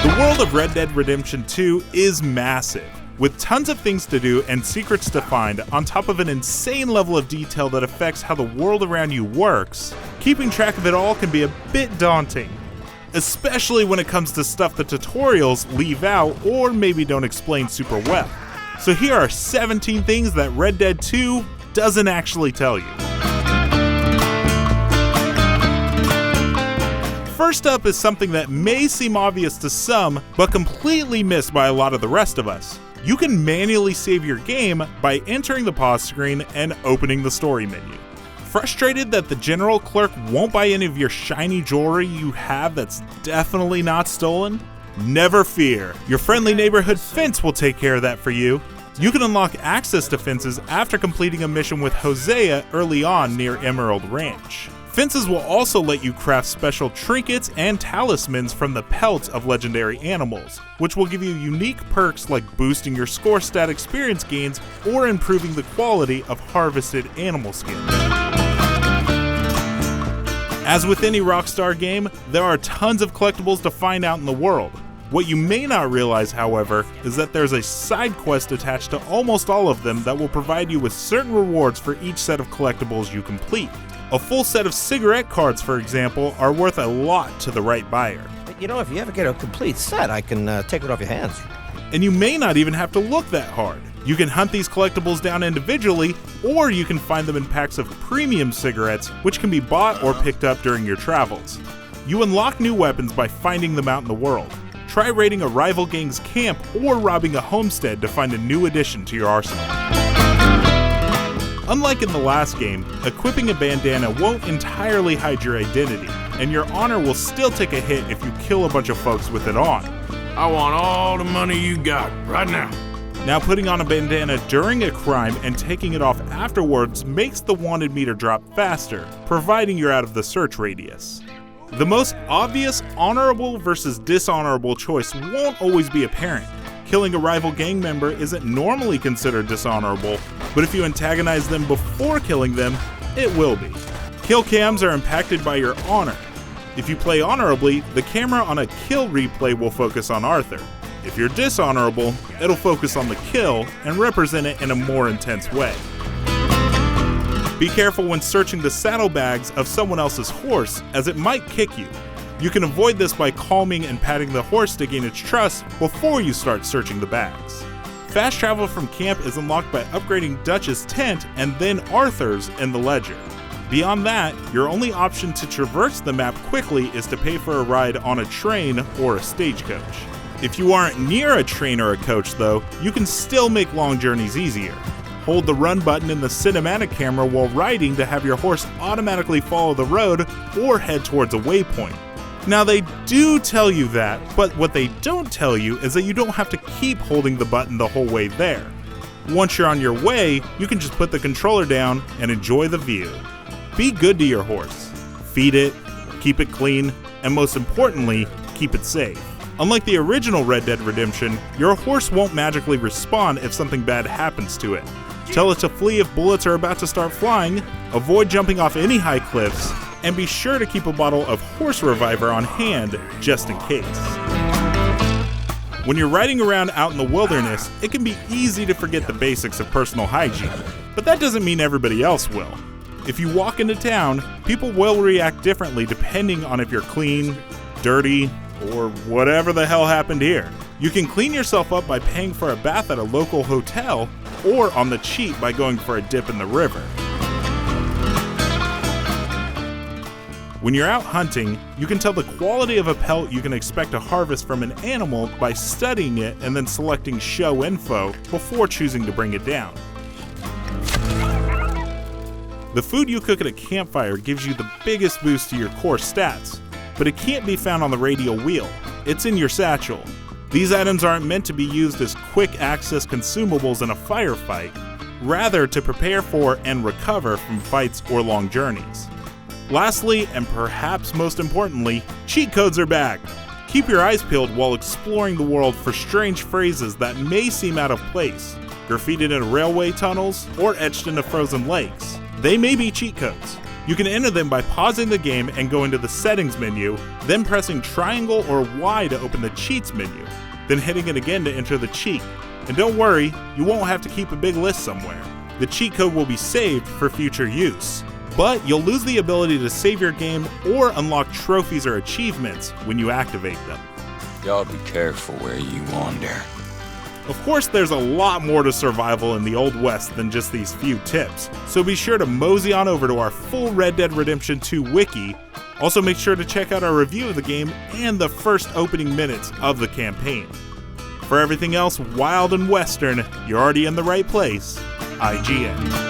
The world of Red Dead Redemption 2 is massive, with tons of things to do and secrets to find, on top of an insane level of detail that affects how the world around you works. Keeping track of it all can be a bit daunting, especially when it comes to stuff the tutorials leave out or maybe don't explain super well. So here are 17 things that Red Dead 2 doesn't actually tell you. First up is something that may seem obvious to some, but completely missed by a lot of the rest of us. You can manually save your game by entering the pause screen and opening the story menu. Frustrated that the general clerk won't buy any of your shiny jewelry you have that's definitely not stolen? Never fear, your friendly neighborhood fence will take care of that for you. You can unlock access to fences after completing a mission with Hosea early on near Emerald Ranch. Fences will also let you craft special trinkets and talismans from the pelts of legendary animals, which will give you unique perks like boosting your score stat experience gains or improving the quality of harvested animal skins. As with any Rockstar game, there are tons of collectibles to find out in the world. What you may not realize, however, is that there's a side quest attached to almost all of them that will provide you with certain rewards for each set of collectibles you complete. A full set of cigarette cards, for example, are worth a lot to the right buyer. You know, if you ever get a complete set, I can take it off your hands. And you may not even have to look that hard. You can hunt these collectibles down individually, or you can find them in packs of premium cigarettes, which can be bought or picked up during your travels. You unlock new weapons by finding them out in the world. Try raiding a rival gang's camp or robbing a homestead to find a new addition to your arsenal. Unlike in the last game, equipping a bandana won't entirely hide your identity, and your honor will still take a hit if you kill a bunch of folks with it on. I want all the money you got, right now. Now, putting on a bandana during a crime and taking it off afterwards makes the wanted meter drop faster, providing you're out of the search radius. The most obvious honorable versus dishonorable choice won't always be apparent. Killing a rival gang member isn't normally considered dishonorable, but if you antagonize them before killing them, it will be. Kill cams are impacted by your honor. If you play honorably, the camera on a kill replay will focus on Arthur. If you're dishonorable, it'll focus on the kill and represent it in a more intense way. Be careful when searching the saddlebags of someone else's horse, as it might kick you. You can avoid this by calming and patting the horse to gain its trust before you start searching the bags. Fast travel from camp is unlocked by upgrading Dutch's tent and then Arthur's in the ledger. Beyond that, your only option to traverse the map quickly is to pay for a ride on a train or a stagecoach. If you aren't near a train or a coach though, you can still make long journeys easier. Hold the run button in the cinematic camera while riding to have your horse automatically follow the road or head towards a waypoint. Now they do tell you that, but what they don't tell you is that you don't have to keep holding the button the whole way there. Once you're on your way, you can just put the controller down and enjoy the view. Be good to your horse. Feed it, keep it clean, and most importantly, keep it safe. Unlike the original Red Dead Redemption, your horse won't magically respawn if something bad happens to it. Tell it to flee if bullets are about to start flying, avoid jumping off any high cliffs, and be sure to keep a bottle of Horse Reviver on hand, just in case. When you're riding around out in the wilderness, it can be easy to forget the basics of personal hygiene, but that doesn't mean everybody else will. If you walk into town, people will react differently depending on if you're clean, dirty, or whatever the hell happened here. You can clean yourself up by paying for a bath at a local hotel, or on the cheap by going for a dip in the river. When you're out hunting, you can tell the quality of a pelt you can expect to harvest from an animal by studying it and then selecting show info before choosing to bring it down. The food you cook at a campfire gives you the biggest boost to your core stats, but it can't be found on the radial wheel. It's in your satchel. These items aren't meant to be used as quick access consumables in a firefight, rather to prepare for and recover from fights or long journeys. Lastly, and perhaps most importantly, cheat codes are back. Keep your eyes peeled while exploring the world for strange phrases that may seem out of place, graffitied in railway tunnels or etched into frozen lakes. They may be cheat codes. You can enter them by pausing the game and going to the settings menu, then pressing triangle or Y to open the cheats menu, then hitting it again to enter the cheat. And don't worry, you won't have to keep a big list somewhere. The cheat code will be saved for future use. But you'll lose the ability to save your game or unlock trophies or achievements when you activate them. Y'all be careful where you wander. Of course, there's a lot more to survival in the Old West than just these few tips, so be sure to mosey on over to our full Red Dead Redemption 2 wiki. Also make sure to check out our review of the game and the first opening minutes of the campaign. For everything else wild and western, you're already in the right place. IGN.